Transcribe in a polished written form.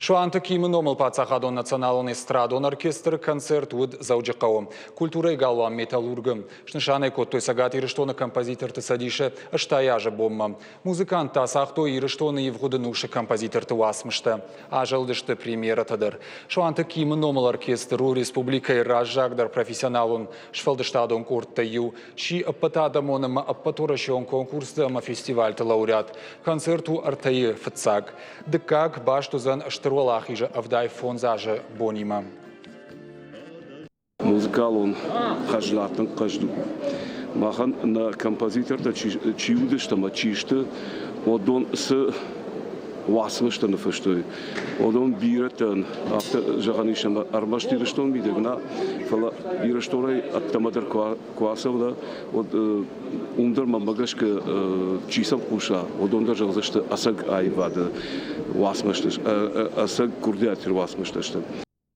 Шуанты кимы номыл пацахадон националон эстрадон оркестр концерт уд зауджақауым. Культурай галуан металлургым. Шнышаны коттой сагат ирыштоны композитор тысадише ыштаяжы бомма. Музыкант тасахто ирыштоны евгудынушы композитор тывасмышты. Ажалдышты премьера тадыр. Шуанты кимы номыл оркестру республикай разжагдар профессионалун шфалдыштадон корттаю. Ши аппатадамоным аппаторашон конкурсдама фестиваль лауреат. Концерту артайы фыцаг. Дыкак баштузан Штырлах иже авдай фонзаже бонима. Музыкал он хажлатың қажду. Махан на композитор да чиудышта ма чишты, одон с васмышта на фаштой. Одон биретен авто жағанишам армаштирыштон бидегна, фала ирышторай аттамадыр квасовда, од умдар мамагашка чисам куша, одон да жағзышты асаг айвады васмыштыш, асаг курдиатир васмыштышты.